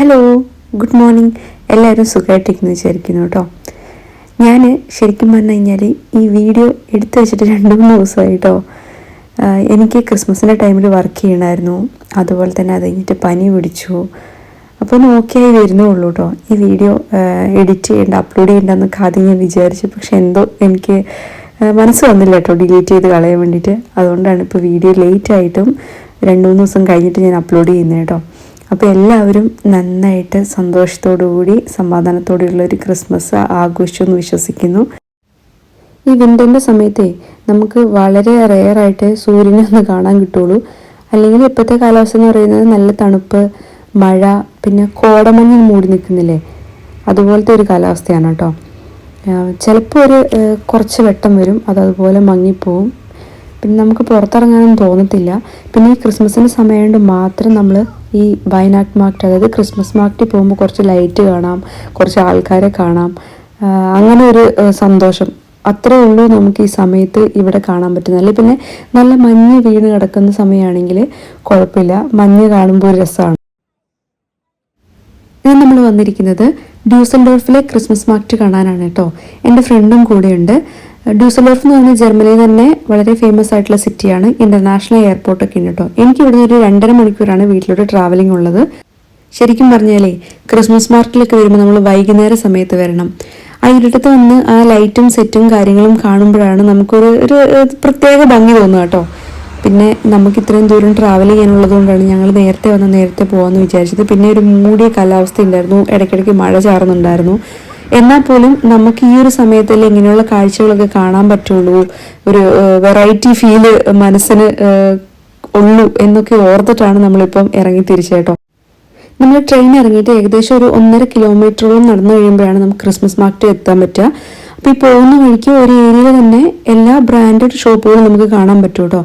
Hello, good morning. എല്ലാവരും സുഖമായിട്ടിരിക്കുന്നു വിചാരിക്കുന്നു കേട്ടോ. ഞാൻ ശരിക്കും പറഞ്ഞു കഴിഞ്ഞാൽ ഈ വീഡിയോ എടുത്തു വെച്ചിട്ട് 2-3 ദിവസമായി കേട്ടോ. എനിക്ക് ക്രിസ്മസിൻ്റെ ടൈമിൽ വർക്ക് ചെയ്യണമായിരുന്നു. അതുപോലെ തന്നെ അത് കഴിഞ്ഞിട്ട് പനി പിടിച്ചു. അപ്പോൾ നോക്കിയായി വരുന്നുള്ളൂ കേട്ടോ. ഈ വീഡിയോ എഡിറ്റ് ചെയ്യേണ്ട, അപ്ലോഡ് ചെയ്യേണ്ടെന്നൊക്കെ ആദ്യം ഞാൻ വിചാരിച്ചു. പക്ഷെ എന്തോ എനിക്ക് മനസ്സ് വന്നില്ല കേട്ടോ ഡിലീറ്റ് ചെയ്ത് കളയാൻ വേണ്ടിയിട്ട്. അതുകൊണ്ടാണ് ഇപ്പോൾ വീഡിയോ ലേറ്റായിട്ടും 2-3 ദിവസം കഴിഞ്ഞിട്ട് ഞാൻ അപ്ലോഡ് ചെയ്യുന്നത് കേട്ടോ. അപ്പോൾ എല്ലാവരും നന്നായിട്ട് സന്തോഷത്തോടുകൂടി സമാധാനത്തോടെയുള്ളൊരു ക്രിസ്മസ് ആഘോഷിച്ചെന്ന് വിശ്വസിക്കുന്നു. ഈ വിൻ്ററിൻ്റെ സമയത്തേ നമുക്ക് വളരെ റെയറായിട്ട് സൂര്യനെ ഒന്ന് കാണാൻ കിട്ടുള്ളൂ. അല്ലെങ്കിൽ ഇപ്പോഴത്തെ കാലാവസ്ഥ എന്ന് പറയുന്നത് നല്ല തണുപ്പ്, മഴ, പിന്നെ കോടമഞ്ഞ് മൂടി നിൽക്കുന്നില്ലേ, അതുപോലത്തെ ഒരു കാലാവസ്ഥയാണ് കേട്ടോ. ചിലപ്പോൾ കുറച്ച് വെട്ടം വരും, അതുപോലെ മങ്ങിപ്പോവും. പിന്നെ നമുക്ക് പുറത്തിറങ്ങാനൊന്നും തോന്നത്തില്ല. പിന്നെ ഈ ക്രിസ്മസിൻ്റെ സമയമായതുകൊണ്ട് മാത്രം നമ്മൾ ഈ വയനാട് മാർക്കറ്റ്, അതായത് ക്രിസ്മസ് മാർക്കറ്റിൽ പോകുമ്പോൾ കുറച്ച് ലൈറ്റ് കാണാം, കുറച്ച് ആൾക്കാരെ കാണാം, അങ്ങനെ ഒരു സന്തോഷം അത്രേ ഉള്ളൂ നമുക്ക് ഈ സമയത്ത് ഇവിടെ കാണാൻ പറ്റുന്നത്. അല്ലെങ്കിൽ പിന്നെ നല്ല മഞ്ഞ് വീണ് കിടക്കുന്ന സമയമാണെങ്കിൽ കുഴപ്പമില്ല, മഞ്ഞ് കാണുമ്പോൾ ഒരു രസമാണ്. ഇത് നമ്മൾ വന്നിരിക്കുന്നത് ഡ്യൂസൽഡോർഫിലെ ക്രിസ്മസ് മാർക്കറ്റ് കാണാനാണ് കേട്ടോ. എൻ്റെ ഫ്രണ്ടും കൂടെയുണ്ട്. ഡ്യൂസൽഡോർഫ് എന്ന് പറഞ്ഞാൽ ജർമ്മനിയിൽ തന്നെ വളരെ ഫേമസ് ആയിട്ടുള്ള സിറ്റിയാണ്. ഇൻ്റർനാഷണൽ എയർപോർട്ടൊക്കെ ഉണ്ട് കേട്ടോ. എനിക്ക് ഇവിടുന്ന് ഒരു 2.5 മണിക്കൂറാണ് വീട്ടിലോട്ട് ട്രാവലിംഗ് ഉള്ളത്. ശരിക്കും പറഞ്ഞാലേ ക്രിസ്മസ് മാർക്കറ്റിലൊക്കെ വരുമ്പോൾ നമ്മൾ വൈകുന്നേര സമയത്ത് വരണം. ആ ഇരുട്ടത്ത് വന്ന് ആ ലൈറ്റും സെറ്റും കാര്യങ്ങളും കാണുമ്പോഴാണ് നമുക്കൊരു പ്രത്യേക ഭംഗി തോന്നുക കേട്ടോ. പിന്നെ നമുക്ക് ഇത്രയും ദൂരം ട്രാവൽ ചെയ്യാനുള്ളത് കൊണ്ടാണ് ഞങ്ങൾ നേരത്തെ പോകാമെന്ന് വിചാരിച്ചത്. പിന്നെ ഒരു മൂടിയ കാലാവസ്ഥ ഉണ്ടായിരുന്നു, ഇടയ്ക്കിടയ്ക്ക് മഴ ചാറുന്നുണ്ടായിരുന്നു. എന്നാൽ പോലും നമുക്ക് ഈ ഒരു സമയത്തല്ലേ ഇങ്ങനെയുള്ള കാഴ്ചകളൊക്കെ കാണാൻ പറ്റുള്ളൂ, ഒരു വെറൈറ്റി ഫീല് മനസ്സിന് ഉള്ളൂ എന്നൊക്കെ ഓർത്തിട്ടാണ് നമ്മളിപ്പം ഇറങ്ങി തിരിച്ചേട്ടോ. നമ്മൾ ട്രെയിൻ ഇറങ്ങിയിട്ട് ഏകദേശം ഒരു 1.5 കിലോമീറ്ററോളം നടന്നു കഴിയുമ്പോഴാണ് നമുക്ക് ക്രിസ്മസ് മാർക്കറ്റ് എത്താൻ പറ്റുക. അപ്പോൾ ഈ പോകുന്ന വഴിക്ക് ഒരു ഏരിയയിൽ തന്നെ എല്ലാ ബ്രാൻഡഡ് ഷോപ്പുകളും നമുക്ക് കാണാൻ പറ്റും കേട്ടോ.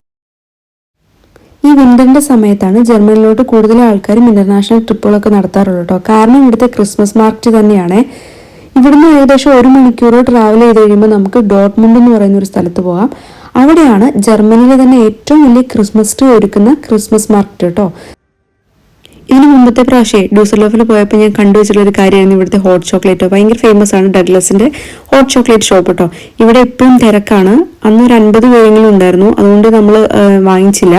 ഈ വിൻ്ററിൻ്റെ സമയത്താണ് ജർമ്മനിലോട്ട് കൂടുതൽ ആൾക്കാരും ഇൻ്റർനാഷണൽ ട്രിപ്പുകളൊക്കെ നടത്താറുള്ളൂ കേട്ടോ. കാരണം ഇവിടുത്തെ ക്രിസ്മസ് മാർക്കറ്റ് തന്നെയാണ്. ഇവിടുന്ന് ഏകദേശം 1 മണിക്കൂർ ട്രാവൽ ചെയ്ത് കഴിയുമ്പോൾ നമുക്ക് ഡോട്ട്മുണ്ട് എന്ന് പറയുന്ന ഒരു സ്ഥലത്ത് പോകാം. അവിടെയാണ് ജർമ്മനിയിലെ തന്നെ ഏറ്റവും വലിയ ക്രിസ്മസ് ട്രീ ഒരുക്കുന്ന ക്രിസ്മസ് മാർക്കറ്റ് കേട്ടോ. ഇതിന് മുമ്പത്തെ പ്രാവശ്യം ഡ്യൂസൽഡോർഫിൽ പോയപ്പോൾ ഞാൻ കണ്ടുവച്ചിട്ടുള്ള ഒരു കാര്യമായിരുന്നു ഇവിടുത്തെ ഹോട്ട് ചോക്ലേറ്റ്. ഭയങ്കര ഫേമസ് ആണ് ഡഗ്ലസിൻ്റെ ഹോട്ട് ചോക്ലേറ്റ് ഷോപ്പ് കേട്ടോ. ഇവിടെ എപ്പോഴും തിരക്കാണ്. അന്ന് ഒരു 50 പേരെങ്കിലും ഉണ്ടായിരുന്നു, അതുകൊണ്ട് നമ്മൾ വാങ്ങിച്ചില്ല.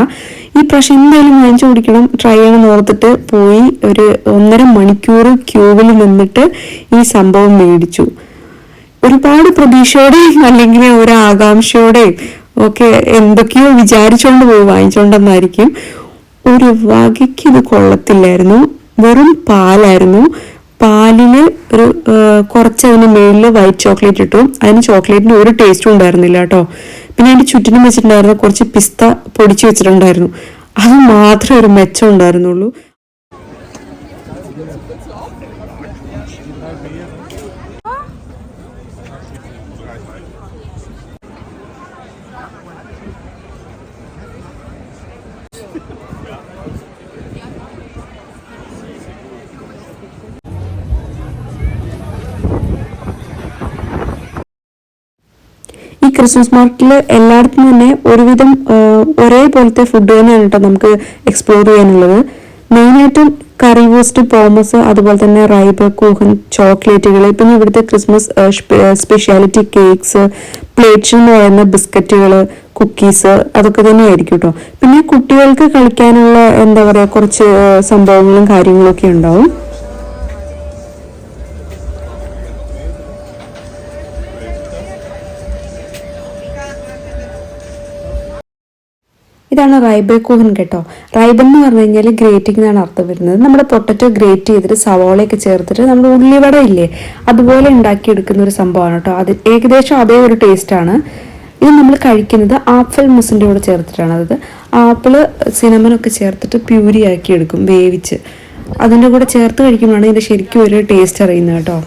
ഈ പ്രാവശ്യം എന്തായാലും വാങ്ങിച്ചു കുടിക്കണം, ട്രൈ ചെയ്യണം ഓർത്തിട്ട് പോയി ഒരു 1.5 മണിക്കൂർ ക്യൂവിൽ നിന്നിട്ട് ഈ സംഭവം മേടിച്ചു. ഒരുപാട് പ്രതീക്ഷയോടെയും അല്ലെങ്കിൽ ഒരു ആകാംക്ഷയോടെയും ഒക്കെ എന്തൊക്കെയോ വിചാരിച്ചുകൊണ്ട് പോയി വാങ്ങിച്ചോണ്ടെന്നായിരിക്കും. ഒരു വകയ്ക്ക് ഇത് കൊള്ളത്തില്ലായിരുന്നു. വെറും പാലായിരുന്നു. പാലിന് കുറച്ച് അതിന് മേളിൽ വൈറ്റ് ചോക്ലേറ്റ് ഇട്ടു. അതിന് ചോക്ലേറ്റിന് ഒരു ടേസ്റ്റും ഉണ്ടായിരുന്നില്ല കേട്ടോ. പിന്നെ അതിൻ്റെ ചുറ്റിനും വെച്ചിട്ടുണ്ടായിരുന്നു കുറച്ച് പിസ്ത പൊടിച്ചു വെച്ചിട്ടുണ്ടായിരുന്നു. അത് മാത്രമേ ഒരു മെച്ചം ഉണ്ടായിരുന്നുള്ളൂ. ഈ ക്രിസ്മസ് മാർക്കറ്റിൽ എല്ലായിടത്തും തന്നെ ഒരുവിധം ഒരേപോലത്തെ ഫുഡ് തന്നെയാണ് കേട്ടോ നമുക്ക് എക്സ്പ്ലോർ ചെയ്യാനുള്ളത്. മെയിനായിട്ടും കറി റോസ്റ്റ്, പോമസ്, അതുപോലെ തന്നെ റൈബ്, കൂഹൻ, ചോക്ലേറ്റുകൾ, പിന്നെ ഇവിടുത്തെ ക്രിസ്മസ് സ്പെഷ്യാലിറ്റി കേക്ക്സ്, പ്ലേറ്റ്സ് എന്ന് പറയുന്ന ബിസ്ക്കറ്റുകൾ, കുക്കീസ്, അതൊക്കെ തന്നെയായിരിക്കും കേട്ടോ. പിന്നെ കുട്ടികൾക്ക് കളിക്കാനുള്ള എന്താ പറയുക കുറച്ച് സംഭവങ്ങളും കാര്യങ്ങളൊക്കെ ഉണ്ടാവും. ഇതാണ് റൈബ കൂഹൻ കേട്ടോ. റൈബൻ എന്ന് പറഞ്ഞു കഴിഞ്ഞാൽ ഗ്രേറ്റിംഗ് എന്നാണ് അർത്ഥം വരുന്നത്. നമ്മുടെ പൊട്ടറ്റോ ഗ്രേറ്റ് ചെയ്തിട്ട് സവോളയൊക്കെ ചേർത്തിട്ട് നമ്മുടെ ഉള്ളിവട ഇല്ലേ അതുപോലെ ഉണ്ടാക്കിയെടുക്കുന്ന ഒരു സംഭവമാണ് കേട്ടോ. അത് ഏകദേശം അതേ ഒരു ടേസ്റ്റാണ്. ഇത് നമ്മൾ കഴിക്കുന്നത് ആപ്പിൾ മുസിൻ്റെ കൂടെ ചേർത്തിട്ടാണ്. അതായത് ആപ്പിള് സിനമനൊക്കെ ചേർത്തിട്ട് പ്യൂരി ആക്കി എടുക്കും, വേവിച്ച് അതിൻ്റെ കൂടെ ചേർത്ത് കഴിക്കുമ്പോഴാണ് ഇതിൻ്റെ ശരിക്കും ഒരു ടേസ്റ്റ് അറിയുന്നത് കേട്ടോ.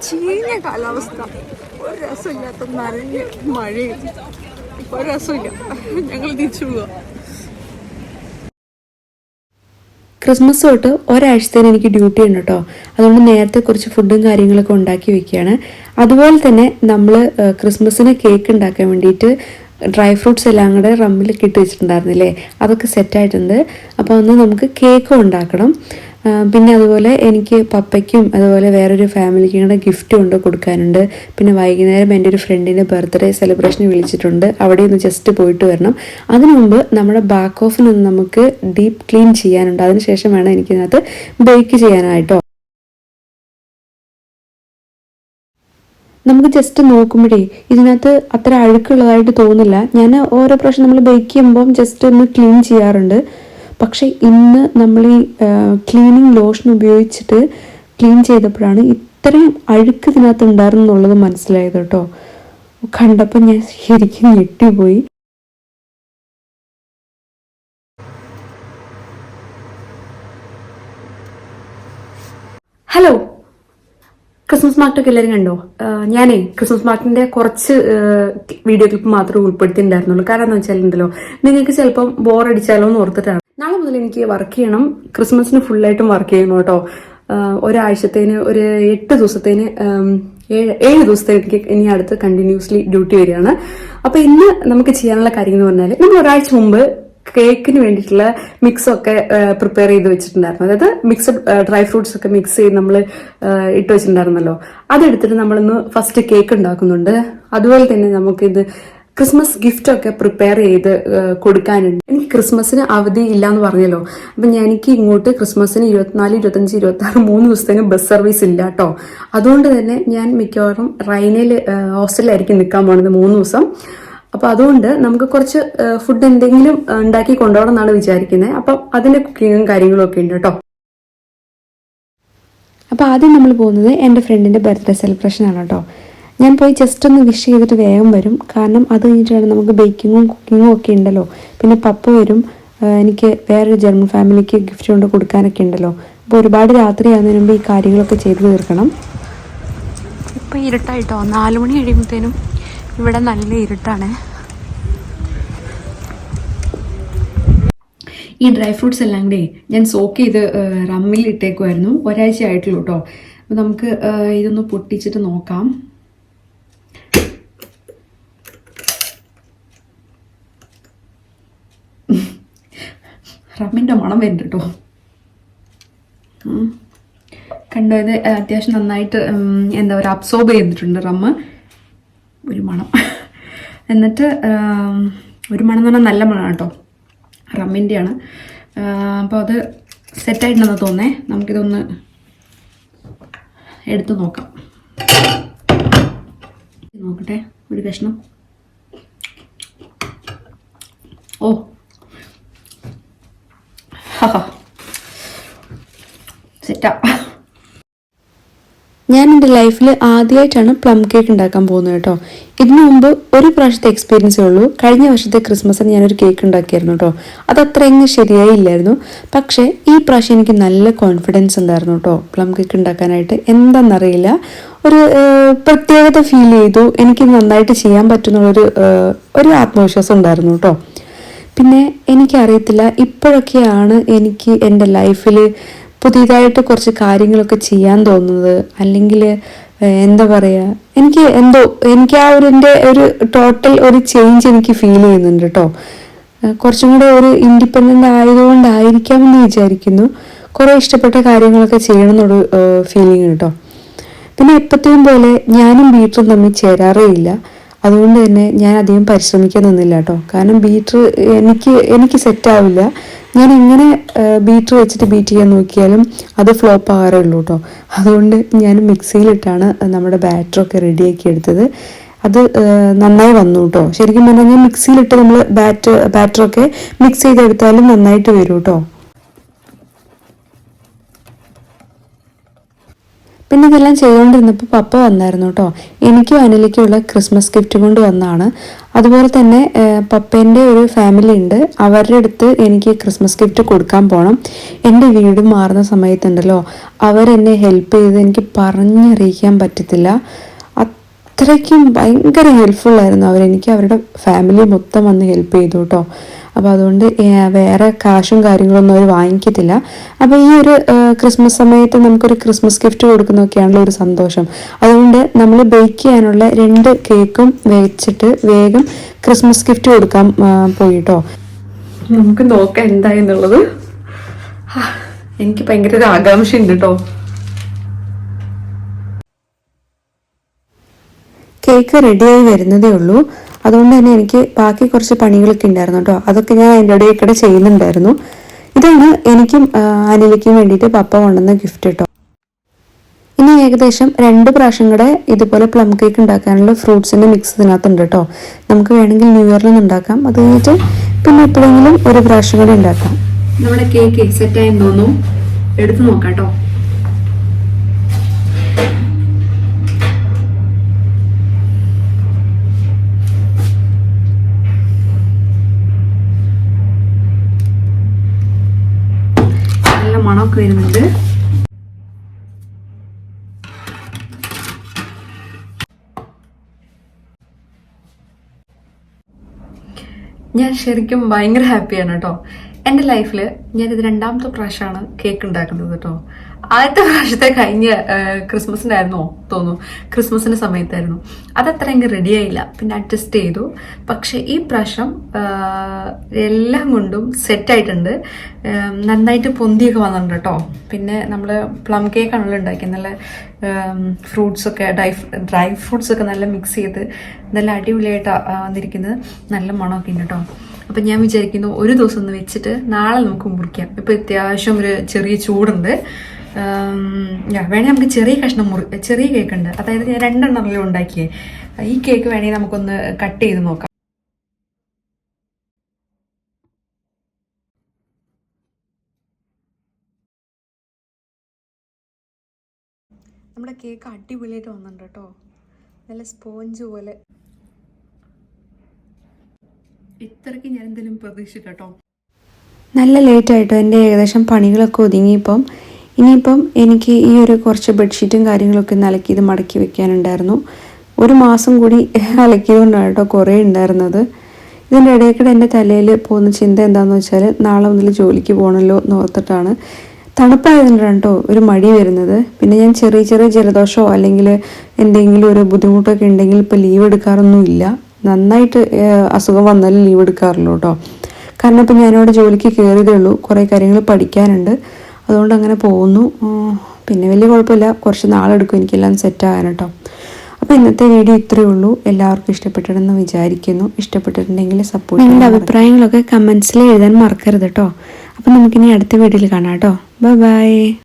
ചീഞ്ഞ കാലാവസ്ഥ, ഒരു രസമില്ലാത്ത നനഞ്ഞ് മഴയും ഒരു രസമില്ല. ഞങ്ങൾ തിരിച്ചു പോവാ. ക്രിസ്മസ് തൊട്ട് ഒരാഴ്ചത്തേന് എനിക്ക് ഡ്യൂട്ടി ഉണ്ട് കേട്ടോ. അതുകൊണ്ട് നേരത്തെ കുറച്ച് ഫുഡും കാര്യങ്ങളൊക്കെ ഉണ്ടാക്കി വെക്കുകയാണ്. അതുപോലെ തന്നെ നമ്മൾ ക്രിസ്മസിന് കേക്ക് ഉണ്ടാക്കാൻ വേണ്ടിയിട്ട് ഡ്രൈ ഫ്രൂട്ട്സ് എല്ലാം കൂടെ റമ്മിൽ ഇട്ട് വെച്ചിട്ടുണ്ടായിരുന്നില്ലേ, അതൊക്കെ സെറ്റായിട്ടുണ്ട്. അപ്പോൾ അന്ന് നമുക്ക് കേക്കും ഉണ്ടാക്കണം. പിന്നെ അതുപോലെ എനിക്ക് പപ്പയ്ക്കും അതുപോലെ വേറൊരു ഫാമിലിക്കും കൂടെ ഗിഫ്റ്റ് കൊണ്ട് കൊടുക്കാനുണ്ട്. പിന്നെ വൈകുന്നേരം എൻ്റെ ഒരു ഫ്രണ്ടിൻ്റെ ബർത്ത്ഡേ സെലിബ്രേഷന് വിളിച്ചിട്ടുണ്ട്. അവിടെ ഒന്ന് ജസ്റ്റ് പോയിട്ട് വരണം. അതിനു മുമ്പ് നമ്മുടെ ബാക്ക് ഓഫിനൊന്ന് നമുക്ക് ഡീപ്പ് ക്ലീൻ ചെയ്യാനുണ്ട്. അതിനുശേഷം വേണം എനിക്കിതിനകത്ത് ബേക്ക് ചെയ്യാനായിട്ടോ. നമുക്ക് ജസ്റ്റ് നോക്കുമ്പോഴേ ഇതിനകത്ത് അത്ര അഴുക്കുള്ളതായിട്ട് തോന്നില്ല. ഞാൻ ഓരോ പ്രാവശ്യം നമ്മൾ ബേക്ക് ചെയ്യുമ്പം ജസ്റ്റ് ഒന്ന് ക്ലീൻ ചെയ്യാറുണ്ട്. പക്ഷേ ഇന്ന് നമ്മൾ ഈ ക്ലീനിങ് ലോഷൻ ഉപയോഗിച്ചിട്ട് ക്ലീൻ ചെയ്തപ്പോഴാണ് ഇത്രയും അഴുക്ക് ഇതിനകത്ത് ഉണ്ടായിരുന്നു എന്നുള്ളത് മനസ്സിലായത് കേട്ടോ. കണ്ടപ്പോൾ ഞാൻ ശരിക്കും ഞെട്ടിപ്പോയി. ഹലോ, ക്രിസ്മസ് മാർക്കറ്റൊക്കെ എല്ലാവരും കണ്ടോ? ഞാനേ ക്രിസ്മസ് മാർക്കറ്റിന്റെ കുറച്ച് വീഡിയോ ക്ലിപ്പ് മാത്രമേ ഉൾപ്പെടുത്തിയിട്ടുണ്ടായിരുന്നുള്ളൂ. കാരണം എന്താ വെച്ചാലുണ്ടല്ലോ, നിങ്ങൾക്ക് ചിലപ്പം ബോറടിച്ചാലോ എന്ന് ഓർത്തിട്ടാണ്. നാളെ മുതൽ എനിക്ക് വർക്ക് ചെയ്യണം. ക്രിസ്മസിന് ഫുള്ളായിട്ടും വർക്ക് ചെയ്യണം കേട്ടോ. ഒരാഴ്ചത്തേന് ഒരു 8 ദിവസത്തേന് 7 ദിവസത്തേക്ക് എനിക്ക് ഇനി അടുത്ത് കണ്ടിന്യൂസ്ലി ഡ്യൂട്ടി വരികയാണ്. അപ്പൊ ഇന്ന് നമുക്ക് ചെയ്യാനുള്ള കാര്യങ്ങൾ എന്ന് പറഞ്ഞാൽ, നമ്മൾ ഒരാഴ്ച മുമ്പ് കേക്കിന് വേണ്ടിയിട്ടുള്ള മിക്സ് ഒക്കെ പ്രിപ്പയർ ചെയ്ത് വെച്ചിട്ടുണ്ടായിരുന്നു. അതായത് മിക്സഡ് ഡ്രൈ ഫ്രൂട്ട്സ് ഒക്കെ മിക്സ് ചെയ്ത് നമ്മൾ ഇട്ട് വെച്ചിട്ടുണ്ടായിരുന്നല്ലോ. അതെടുത്തിട്ട് നമ്മളിന്ന് ഫസ്റ്റ് കേക്ക് ഉണ്ടാക്കുന്നുണ്ട്. അതുപോലെ തന്നെ നമുക്കിത് ക്രിസ്മസ് ഗിഫ്റ്റ് ഒക്കെ പ്രിപ്പയർ ചെയ്ത് കൊടുക്കാനുണ്ട്. എനിക്ക് ക്രിസ്മസിന് അവധി ഇല്ല എന്ന് പറഞ്ഞല്ലോ. അപ്പൊ എനിക്ക് ഇങ്ങോട്ട് ക്രിസ്മസിന് 24, 25, 26 3 ദിവസത്തേന് ബസ് സർവീസ് ഇല്ല കേട്ടോ. അതുകൊണ്ട് തന്നെ ഞാൻ മിക്കവാറും റൈനയിൽ ഹോസ്റ്റലിലായിരിക്കും നിൽക്കാൻ പോണത് 3 ദിവസം. അപ്പൊ അതുകൊണ്ട് നമുക്ക് കുറച്ച് ഫുഡ് എന്തെങ്കിലും ഉണ്ടാക്കി കൊണ്ടുപോകണം എന്നാണ് വിചാരിക്കുന്നത്. അപ്പം അതിന്റെ കുക്കിങ്ങും കാര്യങ്ങളും ഒക്കെ ഉണ്ട് കേട്ടോ. അപ്പൊ ആദ്യം നമ്മൾ പോകുന്നത് എൻ്റെ ഫ്രണ്ടിന്റെ ബർത്ത്ഡേ സെലിബ്രേഷൻ ആണ് കേട്ടോ. ഞാൻ പോയി ജസ്റ്റ് ഒന്ന് വിഷ് ചെയ്തിട്ട് വേഗം വരും. കാരണം അത് കഴിഞ്ഞിട്ട് വേണം നമുക്ക് ബേക്കിങ്ങും കുക്കിങ്ങും ഒക്കെ ഉണ്ടല്ലോ. പിന്നെ പപ്പ വരും. എനിക്ക് വേറൊരു ജർമ്മൻ ഫാമിലിക്ക് ഗിഫ്റ്റ് കൊണ്ട് കൊടുക്കാനൊക്കെ ഉണ്ടല്ലോ. അപ്പോൾ ഒരുപാട് രാത്രിയാകുന്നതിന് മുമ്പ് ഈ കാര്യങ്ങളൊക്കെ ചെയ്തു തീർക്കണം. ഇപ്പം ഇരുട്ടായിട്ടോ, 4 മണി കഴിയുമ്പോഴത്തേനും ഇവിടെ നല്ല ഇരുട്ടാണ്. ഈ ഡ്രൈ ഫ്രൂട്ട്സ് എല്ലാം കൂടെ ഞാൻ സോക്ക് ചെയ്ത് റമ്മിൽ ഇട്ടേക്കുമായിരുന്നു. ഒരാഴ്ച ആയിട്ടുള്ളൂ കേട്ടോ. അപ്പോൾ നമുക്ക് ഇതൊന്ന് പൊട്ടിച്ചിട്ട് നോക്കാം. റമ്മിൻ്റെ മണം വരുന്നുണ്ട് കേട്ടോ. കണ്ടോ, ഇത് അത്യാവശ്യം നന്നായിട്ട് എന്താ പറയുക, അബ്സോർബ് ചെയ്തിട്ടുണ്ട് റമ്മ്. ഒരു മണം. എന്നിട്ട് ഒരു മണം എന്ന് പറഞ്ഞാൽ നല്ല മണമാണ് കേട്ടോ, റമ്മിൻ്റെയാണ്. അപ്പോൾ അത് സെറ്റായിട്ടുണ്ടെന്ന് തോന്നേ. നമുക്കിതൊന്ന് എടുത്ത് നോക്കാം. നോക്കട്ടെ ഒരു കഷ്ണം. ഓ സെറ്റാ. ഞാൻ എൻ്റെ ലൈഫിൽ ആദ്യമായിട്ടാണ് പ്ലം കേക്ക് ഉണ്ടാക്കാൻ പോകുന്നത് കേട്ടോ. ഇതിനു മുമ്പ് ഒരു പ്രാവശ്യത്തെ എക്സ്പീരിയൻസേ ഉള്ളൂ. കഴിഞ്ഞ വർഷത്തെ ക്രിസ്മസിന് ഞാനൊരു കേക്ക് ഉണ്ടാക്കിയായിരുന്നു കേട്ടോ. അത് അത്ര എങ്ങനെ ശരിയായില്ലായിരുന്നു. പക്ഷേ ഈ പ്രാവശ്യം എനിക്ക് നല്ല കോൺഫിഡൻസ് ഉണ്ടായിരുന്നു കേട്ടോ പ്ലം കേക്ക് ഉണ്ടാക്കാനായിട്ട്. എന്താണെന്നറിയില്ല, ഒരു പ്രത്യേകത ഫീൽ ചെയ്തു. എനിക്ക് നന്നായിട്ട് ചെയ്യാൻ പറ്റുന്നുള്ളൊരു ആത്മവിശ്വാസം ഉണ്ടായിരുന്നു കേട്ടോ. പിന്നെ എനിക്കറിയത്തില്ല, ഇപ്പോഴൊക്കെയാണ് എനിക്ക് എൻ്റെ ലൈഫിൽ പുതിയതായിട്ട് കുറച്ച് കാര്യങ്ങളൊക്കെ ചെയ്യാൻ തോന്നുന്നത്. അല്ലെങ്കിൽ എന്താ പറയുക, എനിക്ക് ആ എൻ്റെ ഒരു ടോട്ടൽ ഒരു ചേഞ്ച് എനിക്ക് ഫീൽ ചെയ്യുന്നുണ്ട് കേട്ടോ. കുറച്ചും കൂടെ ഒരു ഇൻഡിപെൻഡൻ്റ് ആയതുകൊണ്ടായിരിക്കാമെന്ന് വിചാരിക്കുന്നു. കുറേ ഇഷ്ടപ്പെട്ട കാര്യങ്ങളൊക്കെ ചെയ്യണം എന്നൊരു ഫീലിംഗ് കേട്ടോ. പിന്നെ എപ്പോഴത്തേയും പോലെ ഞാനും ബീറ്ററും തമ്മിൽ ചേരാറേ ഇല്ല. അതുകൊണ്ട് തന്നെ ഞാൻ അധികം പരിശ്രമിക്കാൻ നിന്നില്ല കേട്ടോ. കാരണം ബീറ്റർ എനിക്ക് സെറ്റാവില്ല. ഞാൻ എങ്ങനെ ബീറ്റർ വെച്ചിട്ട് ബീറ്റ് ചെയ്യാൻ നോക്കിയാലും അത് ഫ്ലോപ്പ് ആകാറേ ഉള്ളൂ കേട്ടോ. അതുകൊണ്ട് ഞാൻ മിക്സിയിലിട്ടാണ് നമ്മുടെ ബാറ്ററൊക്കെ റെഡിയാക്കി എടുത്തത്. അത് നന്നായി വന്നു കേട്ടോ. ശരിക്കും പറഞ്ഞാൽ ഞാൻ മിക്സിയിലിട്ട് നമ്മൾ ബാറ്ററൊക്കെ മിക്സ് ചെയ്തെടുത്താലും നന്നായിട്ട് വരും കേട്ടോ. പിന്നെ ഇതെല്ലാം ചെയ്തുകൊണ്ടിരുന്നപ്പോൾ പപ്പ വന്നായിരുന്നു കേട്ടോ. എനിക്കും അനിലിക്കുള്ള ക്രിസ്മസ് ഗിഫ്റ്റ് കൊണ്ട് വന്നതാണ്. അതുപോലെ തന്നെ പപ്പേൻ്റെ ഒരു ഫാമിലി ഉണ്ട്, അവരുടെ അടുത്ത് എനിക്ക് ക്രിസ്മസ് ഗിഫ്റ്റ് കൊടുക്കാൻ പോകണം. എൻ്റെ വീട് മാറുന്ന സമയത്തുണ്ടല്ലോ, അവരെന്നെ ഹെൽപ്പ് ചെയ്ത് എനിക്ക് പറഞ്ഞറിയിക്കാൻ പറ്റത്തില്ല. അത്രയ്ക്കും ഭയങ്കര ഹെൽപ്ഫുള്ളായിരുന്നു അവരെനിക്ക്. അവരുടെ ഫാമിലി മൊത്തം വന്ന് ഹെൽപ്പ് ചെയ്തു കേട്ടോ. അപ്പോൾ അതുകൊണ്ട് വേറെ കാശും കാര്യങ്ങളൊന്നും അവർ വാങ്ങിക്കത്തില്ല. അപ്പോൾ ഈ ഒരു ക്രിസ്മസ് സമയത്ത് നമുക്കൊരു ക്രിസ്മസ് ഗിഫ്റ്റ് കൊടുക്കുന്നതൊക്കെയാണല്ലോ ഒരു സന്തോഷം. അതുകൊണ്ട് നമ്മൾ ബേക്ക് ചെയ്യാനുള്ള 2 കേക്കും വെച്ചിട്ട് വേഗം ക്രിസ്മസ് ഗിഫ്റ്റ് കൊടുക്കാൻ പോയി കേട്ടോ. നമുക്ക് നോക്കാം എന്തായെന്നുള്ളത്. എനിക്ക് ഭയങ്കര ഒരു ആകാംക്ഷ ഉണ്ട് കേട്ടോ. കേക്ക് റെഡിയായി വരുന്നതേ ഉള്ളൂ. അതുകൊണ്ട് തന്നെ എനിക്ക് ബാക്കി കുറച്ച് പണികളൊക്കെ ഉണ്ടായിരുന്നു കേട്ടോ. അതൊക്കെ ഞാൻ എൻ്റെ ഇടയ്ക്കിടെ ചെയ്യുന്നുണ്ടായിരുന്നു. ഇതാണ് എനിക്കും അനിലിക്കും വേണ്ടിയിട്ട് പപ്പ കൊണ്ടുവന്ന ഗിഫ്റ്റ് കേട്ടോ. ഇനി ഏകദേശം 2 പ്രാവശ്യം കൂടെ ഇതുപോലെ പ്ലം കേക്ക് ഉണ്ടാക്കാനുള്ള ഫ്രൂട്ട്സിൻ്റെ മിക്സ് ഇതിനകത്തുണ്ട് കേട്ടോ. നമുക്ക് വേണമെങ്കിൽ ന്യൂ ഇയറിലൊന്നും ഉണ്ടാക്കാം. അത് കഴിഞ്ഞിട്ട് പിന്നെ എപ്പോഴെങ്കിലും ഒരു പ്രാവശ്യം കൂടെ ഉണ്ടാക്കാം. നമ്മുടെ കേക്ക് സെറ്റായി തോന്നുന്നു. എടുത്ത് നോക്കാം കേട്ടോ. നല്ല മണമൊക്കെ വരുന്നുണ്ട്. ഞാൻ ശരിക്കും ഭയങ്കര ഹാപ്പിയാണ് കേട്ടോ. എൻ്റെ ലൈഫിൽ ഞാനിത് 2ാമത്തെ പ്രാവശ്യമാണ് കേക്ക് ഉണ്ടാക്കുന്നത് കേട്ടോ. ആദ്യത്തെ പ്രാവശ്യത്തെ കഴിഞ്ഞ ക്രിസ്മസിൻ്റെ ആയിരുന്നോ തോന്നുന്നു, ക്രിസ്മസിൻ്റെ സമയത്തായിരുന്നു. അതത്ര എനിക്ക് റെഡിയായില്ല, പിന്നെ അഡ്ജസ്റ്റ് ചെയ്തു. പക്ഷെ ഈ പ്രാവശ്യം എല്ലാം കൊണ്ടും സെറ്റായിട്ടുണ്ട്. നന്നായിട്ട് പൊന്തിയൊക്കെ വന്നിട്ടുണ്ട് കേട്ടോ. പിന്നെ നമ്മൾ പ്ലം കേക്കാണല്ലോ ഉണ്ടാക്കിയത്. നല്ല ഫ്രൂട്ട്സൊക്കെ ഡ്രൈ ഫ്രൂട്ട്സൊക്കെ നല്ല മിക്സ് ചെയ്ത് നല്ല അടിപൊളിയായിട്ടാണ് വന്നിരിക്കുന്നത്. നല്ല മണമൊക്കെ ഉണ്ട് കേട്ടോ. അപ്പം ഞാൻ വിചാരിക്കുന്നു ഒരു ദിവസം ഒന്ന് വെച്ചിട്ട് നാളെ നമുക്ക് മുറിക്കാം. ഇപ്പം അത്യാവശ്യം ഒരു ചെറിയ ചൂടുണ്ട്. വേണമെങ്കിൽ നമുക്ക് ചെറിയ കഷ്ണം ചെറിയ കേക്ക് ഉണ്ട്. അതായത് ഞാൻ 2 എണ്ണമല്ലോ ഉണ്ടാക്കിയേ. ഈ കേക്ക് വേണമെങ്കിൽ നമുക്കൊന്ന് കട്ട് ചെയ്ത് നോക്കാം. നമ്മുടെ കേക്ക് അടിപൊളിയായിട്ട് വന്നിട്ടുണ്ട് കേട്ടോ. നല്ല സ്പോഞ്ച് പോലെ. ഇത്രയ്ക്ക് ഞാൻ എന്തെങ്കിലും പ്രതീക്ഷിച്ചു കേട്ടോ. നല്ല ലേറ്റായിട്ടോ എൻ്റെ ഏകദേശം പണികളൊക്കെ ഒതുങ്ങിയപ്പം. ഇനിയിപ്പം എനിക്ക് ഈ ഒരു കുറച്ച് ബെഡ്ഷീറ്റും കാര്യങ്ങളൊക്കെ ഒന്ന് അലക്കിയത് മടക്കി വെക്കാനുണ്ടായിരുന്നു. 1 മാസം കൂടി അലക്കിയതുകൊണ്ടാണ് കേട്ടോ കുറേ ഉണ്ടായിരുന്നത്. ഇതിൻ്റെ ഇടയ്ക്കിടെ എൻ്റെ തലയിൽ പോകുന്ന ചിന്ത എന്താണെന്ന് വെച്ചാൽ നാളെ മുതൽ ജോലിക്ക് പോകണമല്ലോ എന്ന് ഓർത്തിട്ടാണ്. തണുപ്പായതുകൊണ്ടാണ് കേട്ടോ ഒരു മടി വരുന്നത്. പിന്നെ ഞാൻ ചെറിയ ചെറിയ ജലദോഷമോ അല്ലെങ്കിൽ എന്തെങ്കിലും ഒരു ബുദ്ധിമുട്ടൊക്കെ ഉണ്ടെങ്കിൽ ഇപ്പോൾ ലീവ് എടുക്കാറൊന്നുമില്ല. നന്നായിട്ട് അസുഖം വന്നാലും ലീവ് എടുക്കാറുള്ളൂ കേട്ടോ. കാരണം ഇപ്പം ഞാനിവിടെ ജോലിക്ക് കയറിയതേ ഉള്ളൂ. കുറേ കാര്യങ്ങൾ പഠിക്കാനുണ്ട്. അതുകൊണ്ട് അങ്ങനെ പോകുന്നു. പിന്നെ വലിയ കുഴപ്പമില്ല. കുറച്ച് നാളെടുക്കും എനിക്കെല്ലാം സെറ്റാകാൻ കേട്ടോ. അപ്പോൾ ഇന്നത്തെ വീഡിയോ ഇത്രയേ ഉള്ളൂ. എല്ലാവർക്കും ഇഷ്ടപ്പെട്ടിട്ടെന്ന് വിചാരിക്കുന്നു. ഇഷ്ടപ്പെട്ടിട്ടുണ്ടെങ്കിൽ സപ്പോർട്ട് നിങ്ങളുടെ അഭിപ്രായങ്ങളൊക്കെ കമൻസിൽ എഴുതാൻ മറക്കരുത് കേട്ടോ. അപ്പോൾ നമുക്കിനി അടുത്ത വീഡിയോയിൽ കാണാം കേട്ടോ. ബൈ.